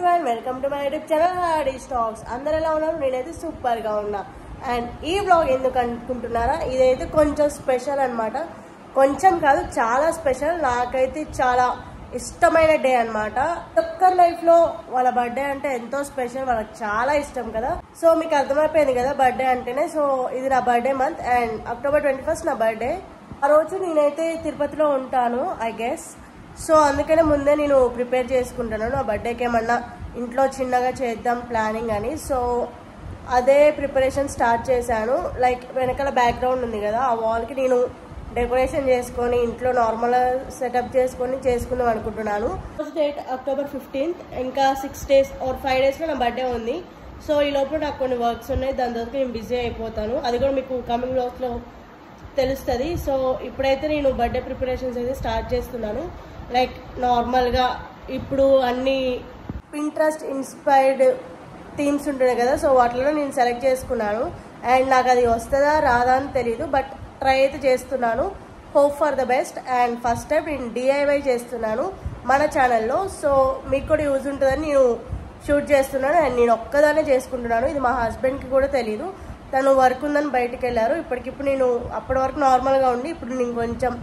everyone, welcome to my YouTube channel Hardy Stocks. అందరూ ఎలా ఉన్నారు? నేనైతే సూపర్ గా ఉన్నా. అండ్ ఈ వ్లాగ్ ఎందుకు అనుకుంటున్నారా? ఇదైతే కొంచెం స్పెషల్ అన్నమాట. కొంచెం కాదు, చాలా స్పెషల్. నాకైతే చాలా ఇష్టమైన డే అన్నమాట. ఒక్కరి లైఫ్ లో వాళ్ళ బర్త్డే అంటే ఎంతో స్పెషల్, వాళ్ళకి చాలా ఇష్టం కదా. సో మీకు అర్థమైపోయింది కదా బర్త్డే అంటేనే. సో ఇది నా birthday month and October 21st నా బర్త్డే. ఆ రోజు నేనైతే తిరుపతిలో ఉంటాను ఐ గెస్. సో అందుకనే ముందే నేను ప్రిపేర్ చేసుకుంటాను నా బర్త్డేకి ఏమన్నా ఇంట్లో చిన్నగా చేద్దాం ప్లానింగ్ అని. సో అదే ప్రిపరేషన్ స్టార్ట్ చేశాను. లైక్ వెనకాల బ్యాక్గ్రౌండ్ ఉంది కదా, ఆ వాల్కి నేను డెకరేషన్ చేసుకొని ఇంట్లో నార్మల్ సెటప్ చేసుకుందాం అనుకుంటున్నాను. ఫస్ట్ డేట్ October 15th, ఇంకా 6 days ఆర్ 5 daysలో నా బర్త్డే ఉంది. సో ఈ లోపల నాకు కొన్ని వర్క్స్ ఉన్నాయి, దాని తర్వాత నేను బిజీ అయిపోతాను. అది కూడా మీకు కమింగ్ బ్లాగ్స్లో తెలుస్తుంది. సో ఇప్పుడైతే నేను బర్త్డే ప్రిపరేషన్స్ అయితే స్టార్ట్ చేస్తున్నాను. లైక్ నార్మల్గా ఇప్పుడు అన్ని పింట్రెస్ట్ ఇన్స్పైర్డ్ థీమ్స్ ఉంటున్నాయి కదా, సో వాటిలో నేను సెలెక్ట్ చేసుకున్నాను. అండ్ నాకు అది వస్తుందా రాదా అని తెలీదు, బట్ ట్రై అయితే చేస్తున్నాను. Hope for the best. And first time నేను DIY చేస్తున్నాను మన ఛానల్లో. సో మీకు కూడా యూజ్ ఉంటుందని నేను షూట్ చేస్తున్నాను. అండ్ నేను ఒక్కదానే చేసుకుంటున్నాను. ఇది మా హస్బెండ్కి కూడా తెలీదు. తను వర్క్ ఉందని బయటకు వెళ్ళారు. ఇప్పటికిప్పుడు నేను అప్పటి వరకు నార్మల్గా ఉండి ఇప్పుడు నేను కొంచెం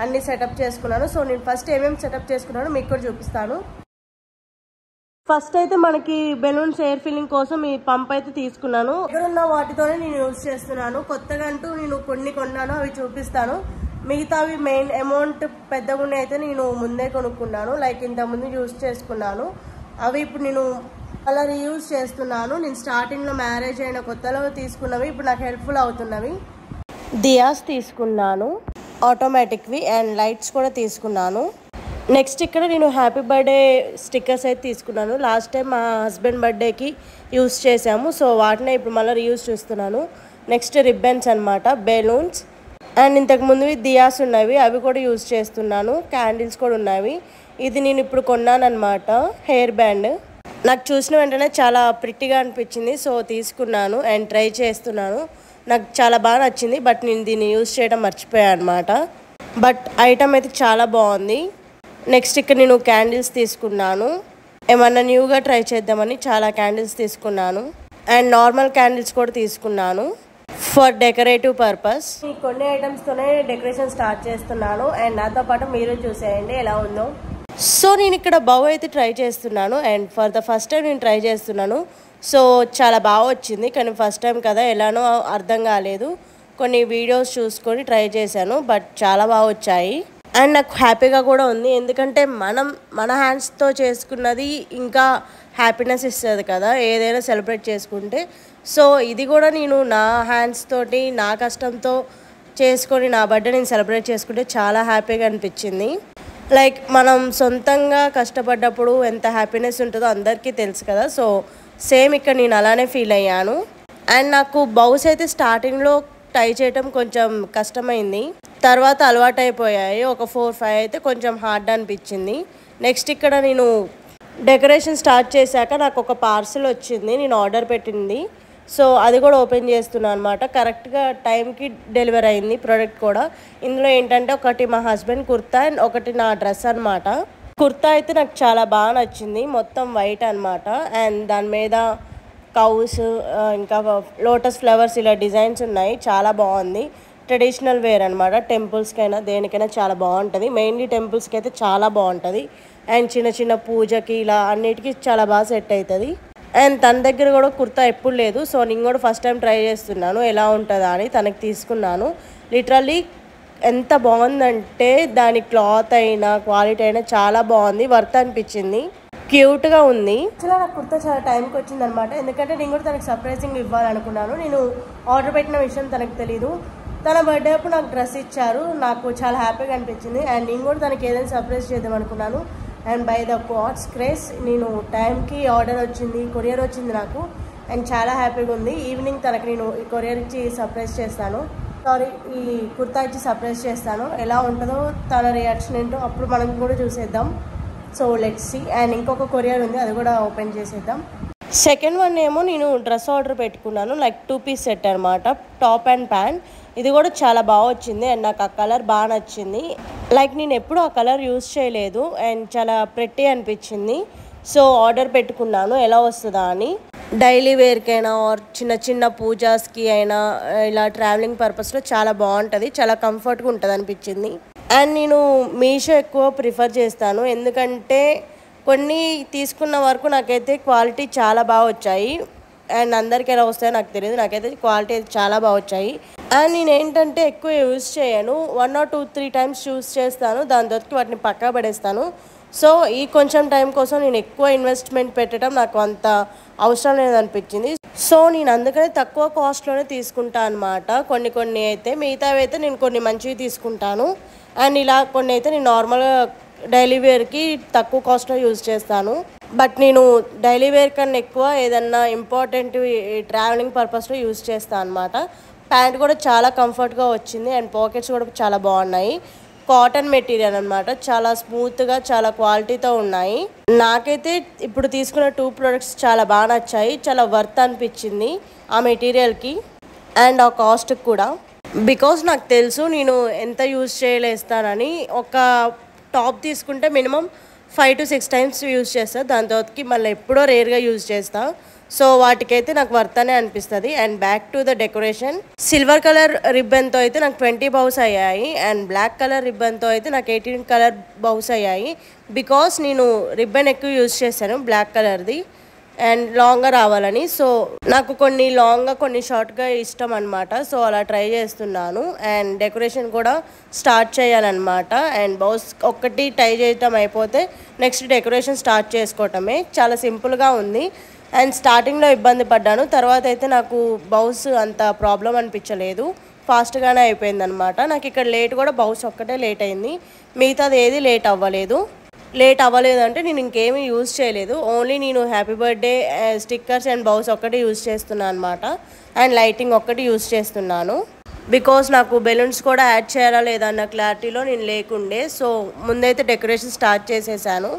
అన్ని సెటప్ చేసుకున్నాను. సో నేను ఫస్ట్ ఏమేమి సెటప్ చేసుకున్నానో మీకు కూడా చూపిస్తాను. ఫస్ట్ అయితే మనకి బెలూన్స్ ఎయిర్ ఫిల్లింగ్ కోసం ఈ పంప్ అయితే తీసుకున్నాను. ఇక్కడ ఉన్న వాటితోనే నేను యూజ్ చేస్తున్నాను. కొత్తగా అంటూ నేను కొన్ని కొన్నాను, అవి చూపిస్తాను. మిగతావి మెయిన్ అమౌంట్ పెద్దగా అయితే నేను ముందే కొనుక్కున్నాను. లైక్ ఇంతకుముందు యూజ్ చేసుకున్నాను. అవి ఇప్పుడు నేను అలా రీయూజ్ చేస్తున్నాను. నేను స్టార్టింగ్లో మ్యారేజ్ అయిన కొత్తలో తీసుకున్నవి ఇప్పుడు నాకు హెల్ప్ఫుల్ అవుతున్నవి. దియాస్ తీసుకున్నాను, ఆటోమేటిక్వి, అండ్ లైట్స్ కూడా తీసుకున్నాను. నెక్స్ట్ ఇక్కడ నేను హ్యాపీ బర్త్డే స్టిక్కర్స్ అయితే తీసుకున్నాను. లాస్ట్ టైం మా హస్బెండ్ బర్త్డేకి యూజ్ చేసాము. సో వాటినే ఇప్పుడు మళ్ళీ రీయూజ్ చేస్తున్నాను. నెక్స్ట్ రిబ్బన్స్ అనమాట, బెలూన్స్, అండ్ ఇంతకు ముందువి దియాస్ ఉన్నవి, అవి కూడా యూజ్ చేస్తున్నాను. క్యాండిల్స్ కూడా ఉన్నవి. ఇది నేను ఇప్పుడు కొన్నాను అనమాట, హెయిర్ బ్యాండ్. నాకు చూసిన వెంటనే చాలా ప్రిట్టిగా అనిపించింది. సో తీసుకున్నాను అండ్ ట్రై చేస్తున్నాను. నాకు చాలా బాగా నచ్చింది, బట్ నేను దీన్ని యూజ్ చేయడం మర్చిపోయాను అనమాట. బట్ ఐటమ్ అయితే చాలా బాగుంది. నెక్స్ట్ ఇక్కడ నేను క్యాండిల్స్ తీసుకున్నాను. ఏమన్నా న్యూగా ట్రై చేద్దామని చాలా క్యాండిల్స్ తీసుకున్నాను. అండ్ నార్మల్ క్యాండిల్స్ కూడా తీసుకున్నాను ఫర్ డెకరేటివ్ పర్పస్. ఈ కొన్ని ఐటమ్స్తోనే డెకరేషన్ స్టార్ట్ చేస్తున్నాను. అండ్ నాతో పాటు మీరు చూసేయండి ఎలా ఉందో. సో నేను ఇక్కడ బౌ అయితే ట్రై చేస్తున్నాను. And for the first time నేను ట్రై చేస్తున్నాను. సో చాలా బాగా వచ్చింది, కానీ ఫస్ట్ టైం కదా ఎలానో అర్థం కాలేదు. కొన్ని వీడియోస్ చూసుకొని ట్రై చేశాను, బట్ చాలా బాగా వచ్చాయి. అండ్ నాకు హ్యాపీగా కూడా ఉంది, ఎందుకంటే మన హ్యాండ్స్తో చేసుకున్నది ఇంకా హ్యాపీనెస్ ఇస్తుంది కదా ఏదైనా సెలబ్రేట్ చేసుకుంటే. సో ఇది కూడా నేను నా హ్యాండ్స్ తోటి నా కష్టంతో చేసుకొని నా బర్త్డే నేను సెలబ్రేట్ చేసుకుంటే చాలా హ్యాపీగా అనిపించింది. లైక్ మనం సొంతంగా కష్టపడ్డప్పుడు ఎంత హ్యాపీనెస్ ఉంటుందో అందరికీ తెలుసు కదా. సో సేమ్ ఇక్కడ నేను అలానే ఫీల్ అయ్యాను. అండ్ నాకు బౌస్ అయితే స్టార్టింగ్లో ట్రై చేయటం కొంచెం కష్టమైంది, తర్వాత అలవాటు అయిపోయాయి. ఒక 4-5 అయితే కొంచెం హార్డ్ అనిపించింది. నెక్స్ట్ ఇక్కడ నేను డెకరేషన్ స్టార్ట్ చేశాక నాకు ఒక పార్సల్ వచ్చింది, నేను ఆర్డర్ పెట్టింది. సో అది కూడా ఓపెన్ చేస్తున్నాను అనమాట. కరెక్ట్గా టైంకి డెలివరీ అయింది ప్రోడక్ట్ కూడా. ఇందులో ఏంటంటే ఒకటి మా హస్బెండ్ కుర్తా అండ్ ఒకటి నా డ్రెస్ అనమాట. కుర్తా అయితే నాకు చాలా బాగా నచ్చింది, మొత్తం వైట్ అనమాట. అండ్ దాని మీద కౌస్ ఇంకా లోటస్ ఫ్లవర్స్ ఇలా డిజైన్స్ ఉన్నాయి, చాలా బాగుంది. ట్రెడిషనల్ వేర్ అనమాట, టెంపుల్స్కైనా దేనికైనా చాలా బాగుంటుంది. మెయిన్లీ టెంపుల్స్కి అయితే చాలా బాగుంటుంది. అండ్ చిన్న చిన్న పూజకి ఇలా అన్నిటికీ చాలా బాగా సెట్ అవుతుంది. అండ్ తన దగ్గర కూడా కుర్తా ఎప్పుడు లేదు. సో నేను కూడా ఫస్ట్ టైం ట్రై చేస్తున్నాను ఎలా ఉంటుందా అని. తనకి తీసుకున్నాను. లిటరల్లీ ఎంత బాగుందంటే దాని క్లాత్ అయినా క్వాలిటీ అయినా చాలా బాగుంది, వర్త్ అనిపించింది, క్యూట్గా ఉంది. యాక్చువల్గా నాకు కుర్తా చాలా టైంకి వచ్చింది అనమాట, ఎందుకంటే నేను కూడా తనకి సర్ప్రైజింగ్ ఇవ్వాలనుకున్నాను. నేను ఆర్డర్ పెట్టిన విషయం తనకు తెలీదు. తన బర్త్డే అప్పుడు నాకు డ్రెస్ ఇచ్చారు, నాకు చాలా హ్యాపీగా అనిపించింది. అండ్ నేను కూడా తనకి ఏదైనా సర్ప్రైజ్ చేద్దాం అనుకున్నాను. And by the God's grace నేను టైంకి ఆర్డర్ వచ్చింది, కొరియర్ వచ్చింది నాకు. అండ్ చాలా హ్యాపీగా ఉంది. ఈవినింగ్ తనకి నేను ఈ కొరియర్ ఇచ్చి సర్ప్రైజ్ చేస్తాను, ఈ కుర్తా ఇచ్చి సర్ప్రైజ్ చేస్తాను. ఎలా ఉంటుందో తన రియాక్షన్ ఏంటో అప్పుడు మనం కూడా చూసేద్దాం. So let's see. అండ్ ఇంకొక కొరియర్ ఉంది, అది కూడా ఓపెన్ చేసేద్దాం. సెకండ్ వన్ ఏమో నేను డ్రెస్ ఆర్డర్ పెట్టుకున్నాను, లైక్ 2 piece సెట్ అనమాట, టాప్ అండ్ ప్యాంట్. ఇది కూడా చాలా బాగా వచ్చింది అండ్ నాకు ఆ కలర్ బాగా నచ్చింది. లైక్ నేను ఎప్పుడు ఆ కలర్ యూజ్ చేయలేదు అండ్ చాలా ప్రెట్టి అనిపించింది. సో ఆర్డర్ పెట్టుకున్నాను ఎలా వస్తుందా అని. డైలీ వేర్కైనా ఆర్ చిన్న చిన్న పూజాస్కి అయినా ఇలా ట్రావెలింగ్ పర్పస్లో చాలా బాగుంటుంది, చాలా కంఫర్ట్గా ఉంటుంది అనిపించింది. అండ్ నేను మీషో ఎక్కువ ప్రిఫర్ చేస్తాను, ఎందుకంటే కొన్ని తీసుకున్న వరకు నాకైతే క్వాలిటీ చాలా బాగా వచ్చాయి. అండ్ అందరికీ ఎలా వస్తాయో నాకు తెలియదు, నాకైతే క్వాలిటీ చాలా బాగా వచ్చాయి. అండ్ నేను ఏంటంటే ఎక్కువ యూజ్ చేయను, 1 or 2-3 times యూజ్ చేస్తాను, దాని తర్వాత వాటిని పక్కా పడేస్తాను. సో ఈ కొంచెం టైం కోసం నేను ఎక్కువ ఇన్వెస్ట్మెంట్ పెట్టడం నాకు అంత అవసరం లేదనిపించింది. సో నేను అందుకనే తక్కువ కాస్ట్లోనే తీసుకుంటా అనమాట. కొన్ని అయితే మిగతావి అయితే నేను కొన్ని మంచివి తీసుకుంటాను. అండ్ ఇలా కొన్ని అయితే నేను నార్మల్గా డైలీ వేర్కి తక్కువ కాస్ట్లో యూజ్ చేస్తాను. బట్ నేను డైలీ వేర్ కన్నా ఎక్కువ ఏదన్నా ఇంపార్టెంట్ ట్రావెలింగ్ పర్పస్లో యూజ్ చేస్తాను అనమాట. ప్యాంట్ కూడా చాలా కంఫర్ట్గా వచ్చింది అండ్ పాకెట్స్ కూడా చాలా బాగున్నాయి. కాటన్ మెటీరియల్ అనమాట, చాలా స్మూత్గా చాలా క్వాలిటీతో ఉన్నాయి. నాకైతే ఇప్పుడు తీసుకున్న 2 ప్రోడక్ట్స్ చాలా బాగా నచ్చాయి, చాలా వర్త్ అనిపించింది ఆ మెటీరియల్కి అండ్ ఆ కాస్ట్కి కూడా. బికాస్ నాకు తెలుసు నేను ఎంత యూజ్ చేయలేస్తానని. ఒక టాప్ తీసుకుంటే మినిమం 5 to 6 times యూజ్ చేస్తాను, దాని తర్వాతకి మళ్ళీ ఎప్పుడో రేర్గా యూజ్ చేస్తాను. సో వాటికైతే నాకు వర్త్ అనే అనిపిస్తుంది. And back to the decoration, silver colour రిబ్బన్తో అయితే నాకు 20 బౌస్ అయ్యాయి అండ్ బ్లాక్ కలర్ రిబ్బన్తో అయితే నాకు 18 కలర్ బౌస్ అయ్యాయి. బికాస్ నేను రిబ్బన్ ఎక్కువ యూజ్ చేశాను బ్లాక్ కలర్ది అండ్ లాంగ్గా రావాలని. సో నాకు కొన్ని లాంగ్గా కొన్ని షార్ట్గా ఇష్టం అనమాట. సో అలా ట్రై చేస్తున్నాను. అండ్ డెకరేషన్ కూడా స్టార్ట్ చేయాలన్నమాట. అండ్ బౌస్ ఒక్కటి టై చేయటం అయిపోతే నెక్స్ట్ డెకరేషన్ స్టార్ట్ చేసుకోవటమే. చాలా సింపుల్గా ఉంది అండ్ స్టార్టింగ్లో ఇబ్బంది పడ్డాను, తర్వాత అయితే నాకు బౌస్ అంత ప్రాబ్లం అనిపించలేదు, ఫాస్ట్గానే అయిపోయింది అనమాట. నాకు ఇక్కడ లేట్ కూడా బౌస్ ఒక్కటే లేట్ అయింది, మిగతాది ఏది లేట్ అవ్వలేదు. అంటే నేను ఇంకేమీ యూజ్ చేయలేదు, ఓన్లీ నేను happy birthday stickers and bows ఒక్కటి యూజ్ చేస్తున్నాను అనమాట. అండ్ లైటింగ్ ఒక్కటి యూజ్ చేస్తున్నాను. బికాస్ నాకు బెలూన్స్ కూడా యాడ్ చేయాలా లేదా అన్న క్లారిటీలో నేను లేకుండే. సో ముందైతే డెకరేషన్ స్టార్ట్ చేసేసాను.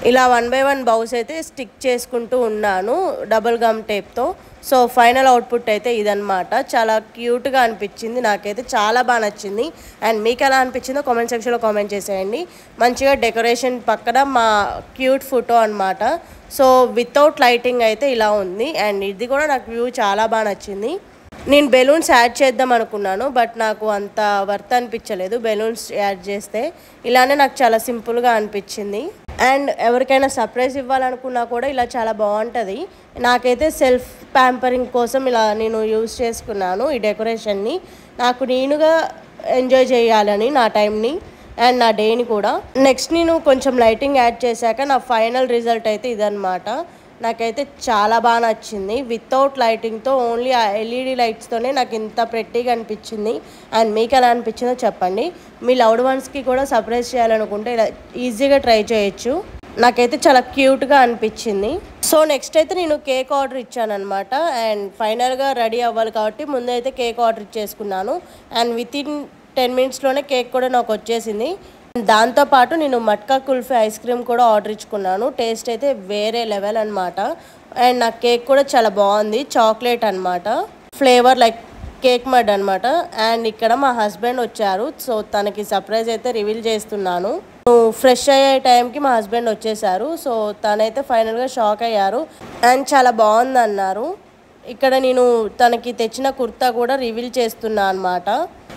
ఇలా 1 by 1 బౌస్ అయితే స్టిక్ చేసుకుంటూ ఉన్నాను డబుల్ గమ్ టేప్తో. సో ఫైనల్ అవుట్పుట్ అయితే ఇదనమాట. చాలా క్యూట్గా అనిపించింది, నాకైతే చాలా బాగా నచ్చింది. అండ్ మీకు ఎలా అనిపించిందో కామెంట్ సెక్షన్లో కామెంట్ చేసేయండి. మంచిగా డెకరేషన్ పక్కన మా క్యూట్ ఫోటో అనమాట. సో వితౌట్ లైటింగ్ అయితే ఇలా ఉంది అండ్ ఇది కూడా నాకు వ్యూ చాలా బాగా నచ్చింది. నేను బెలూన్స్ యాడ్ చేద్దాం అనుకున్నాను, బట్ నాకు అంత వర్త్ అనిపించలేదు బెలూన్స్ యాడ్ చేస్తే. ఇలానే నాకు చాలా సింపుల్గా అనిపించింది. అండ్ ఎవరికైనా సర్ప్రైజ్ ఇవ్వాలనుకున్నా కూడా ఇలా చాలా బాగుంటుంది. నాకైతే సెల్ఫ్ ప్యాంపరింగ్ కోసం ఇలా నేను యూజ్ చేసుకున్నాను ఈ డెకరేషన్ని, నాకు నేనుగా ఎంజాయ్ చేయాలని నా టైంని అండ్ నా డేని కూడా. నెక్స్ట్ నేను కొంచెం లైటింగ్ యాడ్ చేశాక నా ఫైనల్ రిజల్ట్ అయితే ఇదనమాట. నాకైతే చాలా బాగా నచ్చింది. వితౌట్ లైటింగ్తో ఓన్లీ ఆ ఎల్ఈడి లైట్స్తోనే నాకు ఇంత ప్రెట్టీగా అనిపించింది. అండ్ మీకు ఎలా అనిపించిందో చెప్పండి. మీ లవ్డ్ వన్స్కి కూడా సర్ప్రైజ్ చేయాలనుకుంటే ఇలా ఈజీగా ట్రై చేయొచ్చు. నాకైతే చాలా క్యూట్గా అనిపించింది. సో నెక్స్ట్ అయితే నేను కేక్ ఆర్డర్ ఇచ్చాను అనమాట. అండ్ ఫైనల్గా రెడీ అవ్వాలి కాబట్టి ముందైతే కేక్ ఆర్డర్ ఇచ్చేసుకున్నాను. అండ్ వితిన్ 10 minutesలోనే కేక్ కూడా నాకు వచ్చేసింది. దాంతోపాటు నేను మట్కా కుల్ఫీ ఐస్ క్రీమ్ కూడా ఆర్డర్ ఇచ్చుకున్నాను. టేస్ట్ అయితే వేరే లెవెల్ అనమాట. అండ్ నా కేక్ కూడా చాలా బాగుంది, చాక్లెట్ అనమాట, ఫ్లేవర్ లైక్ కేక్ మడ్ అనమాట. అండ్ ఇక్కడ మా హస్బెండ్ వచ్చారు, సో తనకి సర్ప్రైజ్ అయితే రివీల్ చేస్తున్నాను. ఫ్రెష్ అయ్యే టైంకి మా హస్బెండ్ వచ్చేసారు. సో తనైతే ఫైనల్గా షాక్ అయ్యారు అండ్ చాలా బాగుంది అన్నారు. ఇక్కడ నేను తనకి తెచ్చిన కుర్తా కూడా రివీల్ చేస్తున్నా అనమాట.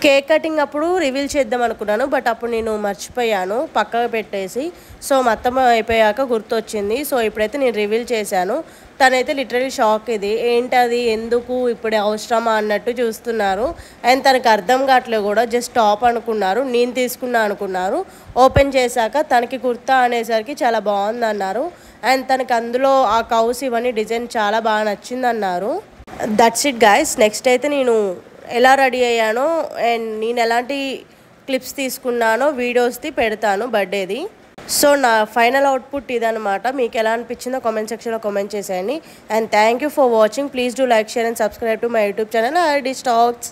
కేక్ కటింగ్ అప్పుడు రివీల్ చేద్దాం అనుకున్నాను, బట్ అప్పుడు నేను మర్చిపోయాను పక్కకు పెట్టేసి. సో మొత్తం అయిపోయాక గుర్తొచ్చింది. సో ఇప్పుడైతే నేను రివీల్ చేశాను. తనైతే లిటరలీ షాక్, ఇది ఏంటది, ఎందుకు ఇప్పుడు అవసరమా అన్నట్టు చూస్తున్నారు. అండ్ తనకు అర్థం కావట్లేదు కూడా, జస్ట్ టాప్ అనుకున్నారు, నేను తీసుకున్నా అనుకున్నారు. ఓపెన్ చేశాక తనకి కుర్తా అనేసరికి చాలా బాగుంది అన్నారు. అండ్ తనకి అందులో ఆ కౌస్ ఇవన్నీ డిజైన్ చాలా బాగా నచ్చింది అన్నారు. That's it guys. నెక్స్ట్ అయితే నేను ఎలా రెడీ అయ్యానో అండ్ నేను ఎలాంటి క్లిప్స్ తీసుకున్నానో వీడియోస్ది పెడతాను బర్త్డేది. సో నా ఫైనల్ అవుట్పుట్ ఇదనమాట. మీకు ఎలా అనిపించిందో కామెంట్ సెక్షన్లో కామెంట్ చేసేయండి. And thank you for watching. Please do like, share and subscribe to my YouTube channel RD Stocks.